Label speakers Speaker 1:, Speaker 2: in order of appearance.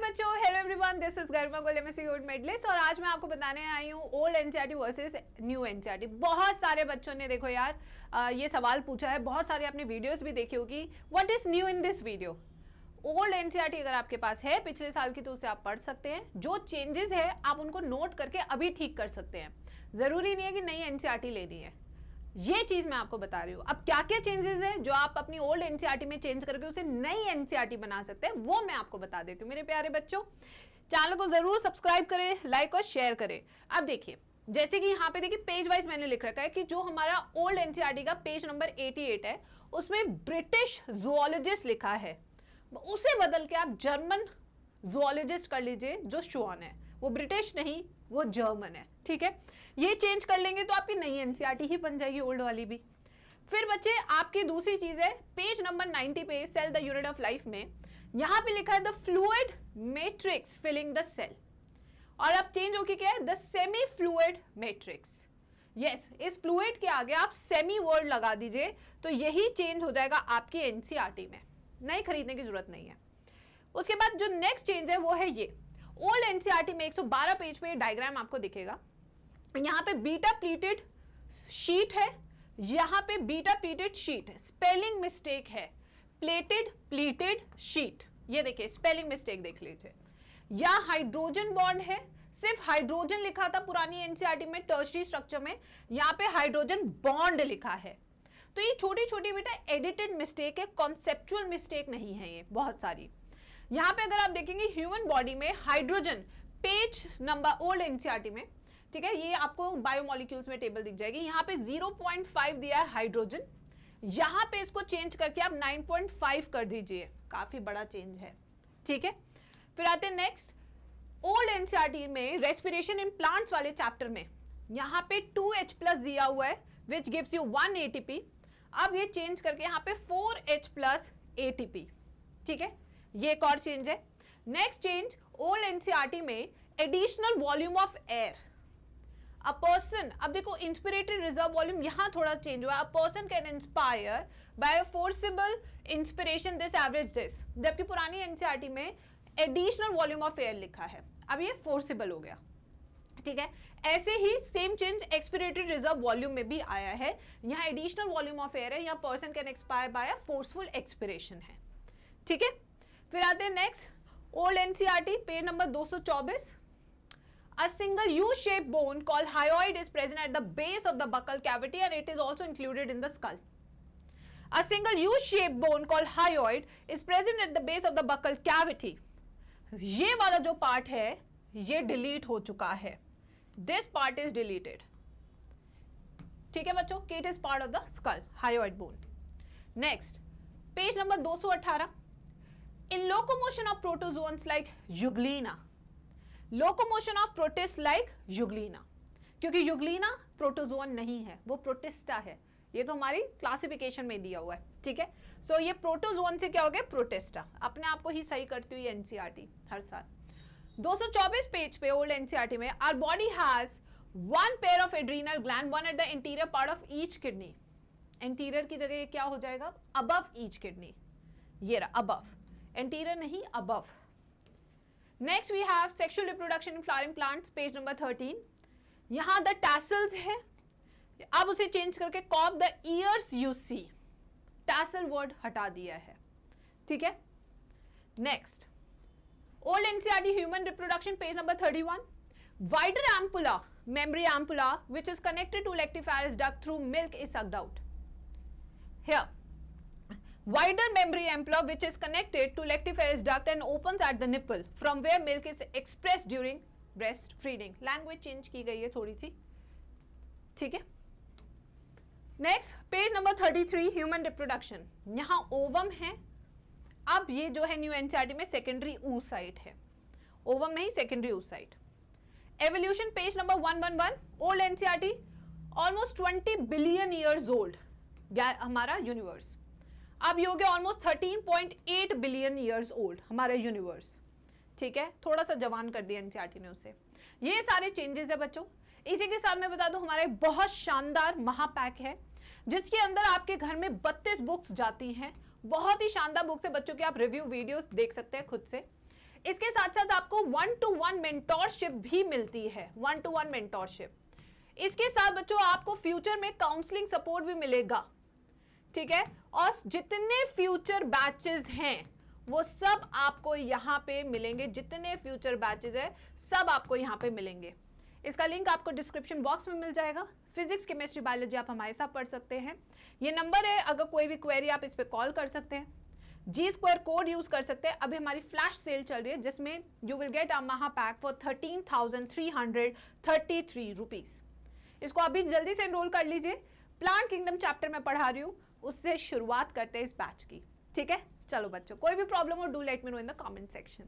Speaker 1: बच्चों, hello everyone, this is Garima Goel MSc gold medalist और आज मैं आपको बताने आई हूँ old NCERT versus new NCERT. बहुत सारे बच्चों ने देखो यार ये सवाल पूछा है, बहुत सारे आपने वीडियोस भी देखी होगी। What is new in this video? Old NCERT अगर आपके पास है पिछले साल की तो उसे आप पढ़ सकते हैं। जो चेंजेस है आप उनको नोट करके अभी ठीक कर सकते हैं। जरूरी नहीं है कि नई एनसीईआरटी लेनी है, ये चीज मैं आपको बता रही हूं। अब क्या क्या चेंजेस है जो आप अपनी ओल्ड एनसीईआरटी में चेंज करके उसे नई एनसीईआरटी बना सकते हैं, वो मैं आपको बता देती हूं। मेरे प्यारे बच्चों, चैनल को जरूर सब्सक्राइब करें, लाइक और शेयर करें। अब देखिए, जैसे कि यहाँ पे देखिए पेज वाइज मैंने लिख रखा है कि जो हमारा ओल्ड एनसीईआरटी का पेज नंबर 88 है उसमें ब्रिटिश जूलॉजिस्ट लिखा है, उसे बदल के आप जर्मन जूलॉजिस्ट कर लीजिए। जो श्वान है वो ब्रिटिश नहीं, वो जर्मन है, ठीक है। ये चेंज कर लेंगे तो आपकी नई एनसीईआरटी ही बन जाएगी, ओल्ड वाली भी। फिर बच्चे आपकी दूसरी चीज है पेज नंबर 90 पे cell the unit of life में यहां पे लिखा है the fluid matrix filling the cell, और अब चेंज होके क्या है the semi fluid matrix. Yes, इस फ्लूइड के आगे आप सेमी वर्ड लगा दीजिए तो यही चेंज हो जाएगा आपकी एनसीईआरटी में, नई खरीदने की जरूरत नहीं है। उसके बाद जो नेक्स्ट चेंज है वो है ये ओल्ड एनसीईआरटी में 112 पेज पे डायग्राम आपको दिखेगा। यहां पे बीटा प्लीटेड शीट है, यहां पे बीटा प्लीटेड शीट है, स्पेलिंग मिस्टेक है, प्लेटेड प्लीटेड शीट। ये देखिए स्पेलिंग मिस्टेक देख लीजिए। या हाइड्रोजन बॉन्ड है, सिर्फ हाइड्रोजन लिखा था पुरानी एनसीईआरटी में टर्शरी स्ट्रक्चर में, यहां पे हाइड्रोजन बॉन्ड लिखा है। तो ये छोटी छोटी बेटा एडिटेड मिस्टेक है, कॉन्सेप्चुअल मिस्टेक नहीं है ये बहुत सारी। यहां पे अगर आप देखेंगे ह्यूमन बॉडी में hydrogen page number old NCERT में, ठीक है, ये आपको बायोमोलिक्यूल्स में टेबल दिख जाएगी। यहां पे 0.5 दिया है हाइड्रोजन, यहां पे इसको चेंज करके आप 9.5 कर दीजिए, काफी बड़ा चेंज है, ठीक है। फिर आते हैं नेक्स्ट ओल्ड एनसीईआरटी में रेस्पिरेशन इन प्लांट्स वाले चैप्टर में यहां पे 2H+ दिया हुआ है विच गिव्स यू 1 ATP। अब ये चेंज करके यहां पे 4H+ ATP, ठीक है, ये एक और चेंज है। नेक्स्ट चेंज ओल्ड एनसीईआरटी में additional volume of air a person. अब देखो इंस्पिरेटेड रिजर्व वॉल्यूम यहां थोड़ा चेंज हुआ, a person can inspire by a forcible inspiration this average this, जबकि पुरानी एनसीईआरटी में एडिशनल वॉल्यूम ऑफ एयर लिखा है, अब ये फोर्सिबल हो गया, ठीक है। ऐसे ही सेम चेंज एक्सपिरेटेड रिजर्व वॉल्यूम में भी आया है, यहां एडिशनल वॉल्यूम ऑफ एयर है, यहां person can expire by a forceful expiration है, ठीक है। फिर आते हैं next old NCERT page number 224। A single U-shaped bone called hyoid is present at the base of the buccal cavity and it is also included in the skull. A single U-shaped bone called hyoid is present at the base of the buccal cavity. ये वाला जो part है ये delete हो चुका है, this part is deleted, ठीक है बच्चों, it is part of the skull, hyoid bone. Next page number 218 in locomotion of protozoans like Euglena, locomotion of protists like Euglena, क्योंकि यूग्लिना प्रोटोजोन नहीं है, वो प्रोटिस्टा है, ये तो हमारी क्लासिफिकेशन में दिया हुआ है, ठीक है। सो ये प्रोटोजोन से क्या हो गया प्रोटिस्टा, अपने आप को ही सही करती हुई एनसीईआरटी हर साल। 224 पेज पे ओल्ड एनसीईआरटी में our body has one pair of adrenal gland, one at the interior part of each kidney. Interior की जगह क्या हो जाएगा अबव ईच किडनी, ये रहा अबव, इंटीरियर नहीं above. Next we have sexual reproduction in flowering plants page number 13। यहां the tassels है, अब उसे चेंज करके cob the ears you see, tassel word हटा दिया है, ठीक है। Next old NCERT human reproduction page number 31। Wider ampulla memory ampulla which is connected to lactiferous duct through milk is sucked out. Here wider memory ampulla which is connected to lactiferous duct and opens at the nipple from where milk is expressed during breastfeeding. language change की गई है थोड़ी सी, ठीक है। Next page number 33 human reproduction, यहां ovum है, अब ये जो है न्यू एनसीईआरटी में सेकेंडरी oocyte है, ओवम नहीं secondary oocyte। Evolution page number 111 old NCERT almost 20 billion years old हमारा यूनिवर्स, अब ये हो गया ऑलमोस्ट 13.8 बिलियन ईयर्स ओल्ड हमारा यूनिवर्स, ठीक है, थोड़ा सा जवान कर दिया एनसीईआरटी ने उसे। ये सारे चेंजेस है बच्चों। इसी के साथ मैं बता दूं हमारे बहुत शानदार महापैक है जिसके अंदर आपके घर में 32 बुक्स जाती हैं, बहुत ही शानदार बुक्स है बच्चों की, आप रिव्यू वीडियोस देख सकते हैं खुद से। इसके साथ साथ आपको 1-to-1 मेंटोरशिप भी मिलती है, 1-to-1 मेंटोरशिप। इसके साथ बच्चों आपको फ्यूचर में काउंसलिंग सपोर्ट भी मिलेगा, ठीक है। और जितने फ्यूचर बैचेस हैं वो सब आपको यहां पे मिलेंगे, जितने फ्यूचर बैचेस है सब आपको यहां पे मिलेंगे। इसका लिंक आपको डिस्क्रिप्शन बॉक्स में मिल जाएगा। फिजिक्स, केमिस्ट्री, बायोलॉजी आप हमारे साथ पढ़ सकते हैं। ये नंबर है, अगर कोई भी क्वेरी आप इस पे कॉल कर सकते हैं। G2 कोड यूज कर सकते हैं। अभी हमारी फ्लैश सेल चल रही है जिसमें यू विल गेट अ महा पैक फॉर 13,333 रुपीज। इसको अभी जल्दी से एनरोल कर लीजिए। प्लांट किंगडम चैप्टर में पढ़ा रही हूँ, उससे शुरुआत करते हैं इस बैच की, ठीक है। चलो बच्चों, कोई भी प्रॉब्लम हो do let me know in the comment section.